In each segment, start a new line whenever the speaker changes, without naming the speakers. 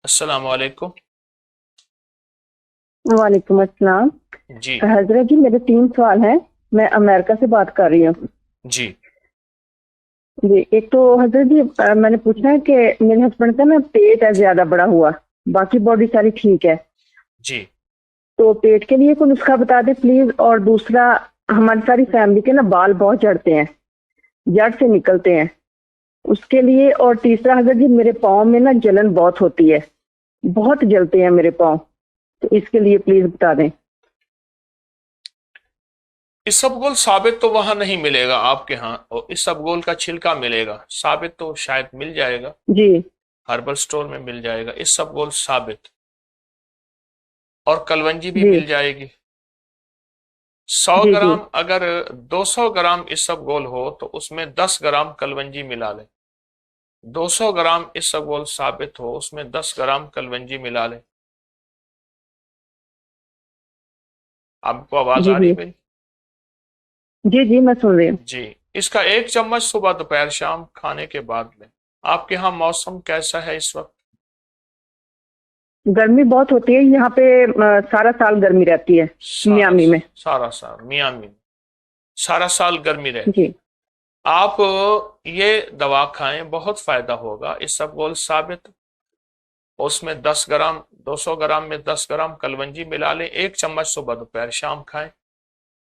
अस्सलाम वालेकुम।
वालेकुम अस्सलाम।
जी।
हजरत जी, मेरे 3 सवाल हैं। मैं अमेरिका से बात कर रही हूँ।
जी।
जी, एक तो हजरत जी, मैंने पूछना है कि मेरे हस्बैंड का ना पेट है ज्यादा बड़ा हुआ, बाकी बॉडी सारी ठीक है।
जी।
तो पेट के लिए कोई नुस्खा बता दे प्लीज। और दूसरा, हमारी सारी फैमिली के ना बाल बहुत झड़ते हैं, जड़ से निकलते हैं, उसके लिए। और तीसरा हजरत जी, मेरे पाँव में ना जलन बहुत होती है, बहुत जलते हैं मेरे पाँव। तो इसके लिए प्लीज बता दें।
इसबगोल साबित तो वहां नहीं मिलेगा आपके यहाँ, और इसबगोल का छिलका मिलेगा। साबित तो शायद मिल जाएगा,
जी।
हर्बल स्टोर में मिल जाएगा इसबगोल साबित। और कलवंजी भी
जी।
मिल जाएगी। 100
जी। जी।
ग्राम, अगर 200 ग्राम इसबगोल हो तो उसमें 10 ग्राम कलवंजी मिला लें। 200 ग्राम इसबगोल साबित हो, उसमें 10 ग्राम कलवंजी मिला लें। आपको आवाज
जी।
आ रही
जी।
है मेरी?
जी। जी, मैं सुन रही हूँ।
जी। इसका 1 चम्मच सुबह दोपहर शाम खाने के बाद लें। आपके यहाँ मौसम कैसा है इस वक्त?
गर्मी बहुत होती है यहाँ पे। सारा साल गर्मी रहती है
सारा
मियामी में।
सारा साल मियामी में सारा साल गर्मी रहती है।
जी।
आप ये दवा खाएं, बहुत फायदा होगा। इसबगोल साबित, उसमें 10 ग्राम, 200 ग्राम में 10 ग्राम कलवंजी मिला लें। 1 चम्मच सुबह दोपहर शाम खाएं।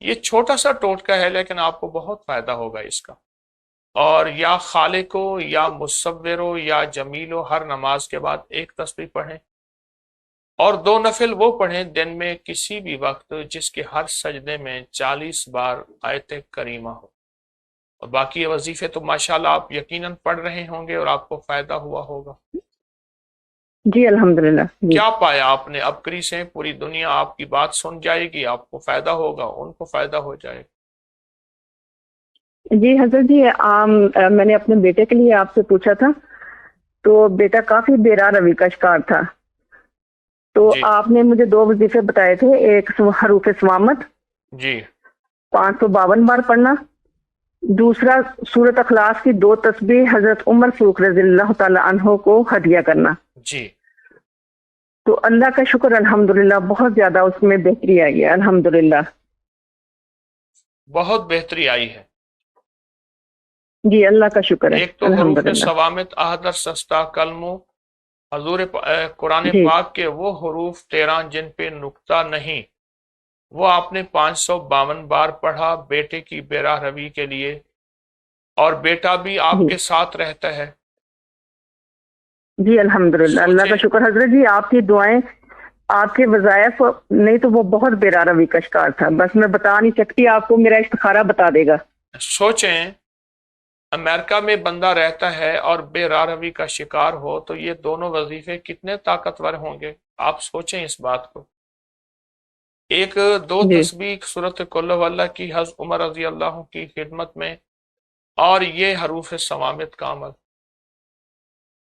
ये छोटा सा टोटका है, लेकिन आपको बहुत फायदा होगा इसका। और या खालिको या मुसव्विरो या जमीलो, हर नमाज के बाद एक तस्बीह पढ़ें। और 2 नफिल वो पढ़ें दिन में किसी भी वक्त जिसके हर सजदे में 40 बार आयत करीमा हो। और बाकी वजीफे तो माशाल्लाह आप यकीनन पढ़ रहे होंगे और आपको फायदा हुआ होगा।
जी अल्हम्दुलिल्लाह। जी।
क्या पाया आपने? अबकरी से पूरी दुनिया आपकी बात सुन जाएगी, आपको फायदा होगा, उनको फायदा हो जाएगा।
जी हजरत जी, मैंने अपने बेटे के लिए आपसे पूछा था। तो बेटा काफी बेरा रवि का शिकार था। तो
जी।
आपने मुझे 2 वजीफे बताए थे। एक हरूफ स्वामत
जी।
552 बार पढ़ना। दूसरा, सूरत अखलास की 2 तस्बीह हजरत उमर फारूक रज़ियल्लाहु ताला अन्हो को हदिया करना।
जी।
तो अल्लाह का शुक्र, अल्हम्दुलिल्लाह, बहुत ज्यादा उसमें बेहतरी आई है, अल्हम्दुलिल्लाह।
बहुत बेहतरी आई है।
जी अल्लाह का शुक्र है,
एक तो हरूफ
अल्हम्दुलिल्लाह।
सवामित अहदर सस्ता कलमो, हजूर कुरान
जी।
पाक के वो हरूफ 13 जिन पे नुक्ता नहीं, वो आपने 552 बार पढ़ा बेटे की बेराह रवी के लिए। और बेटा भी
जी।
आपके साथ रहता है।
जी अल्हम्दुलिल्लाह, अल्लाह का
सोचें।
शुक्र। हजरत जी, आपकी दुआएं, आपके वज़ायफ, नहीं तो वो बहुत बेरा रवि का शिकार था। बस मैं बता नहीं सकती आपको, मेरा इस्तिखारा बता देगा।
सोचें, अमेरिका में बंदा रहता है और बेराह रवी का शिकार हो, तो ये दोनों वजीफे कितने ताकतवर होंगे। आप सोचें इस बात को। एक दो
जी।
तस्बीह सूरत कुल वल्लाह की हज उमर रजी अल्लाह की खिदमत में, और ये हरूफ सवामित का अमल,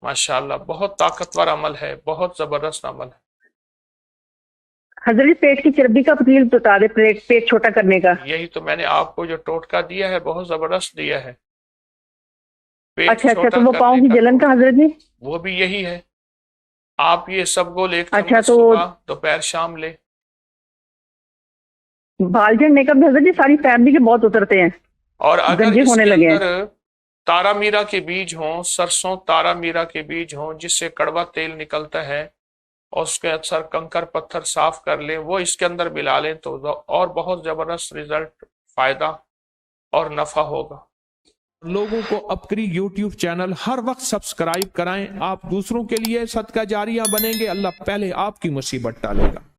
माशाल्लाह बहुत ताकतवर अमल है, बहुत जबरदस्त अमल है।
हजरत जी, पेट की चर्बी का प्लीज बता दे, पेट पेट छोटा करने का।
यही तो मैंने आपको जो टोटका दिया है, बहुत जबरदस्त दिया है। पेट
अच्छा अच्छा,
छोटा
तो वो पाँव
करने
की
का
जलन का
टोटका,
हजरत जी।
वो भी यही है। आप ये सब गोल एक
अच्छा,
चम्मच
तो
सुबह दोपहर शाम ले।
बाल झड़ने का भी हजरत जी सारी फैमिली के बहुत उतरते हैं,
और अगर
गंजे होने
इसके
लगे हैं।
अंदर तारा मीरा के बीज हों, सरसों तारा मीरा के बीज हों, जिससे कड़वा तेल निकलता है, और उसके अक्सर कंकर पत्थर साफ कर लें, वो इसके अंदर मिला लें, तो और बहुत जबरदस्त रिजल्ट, फायदा और नफा होगा।
लोगों को अपकरी यूट्यूब चैनल हर वक्त सब्सक्राइब कराएं। आप दूसरों के लिए सदका जारिया बनेंगे, अल्लाह पहले आपकी मुसीबत टालेगा।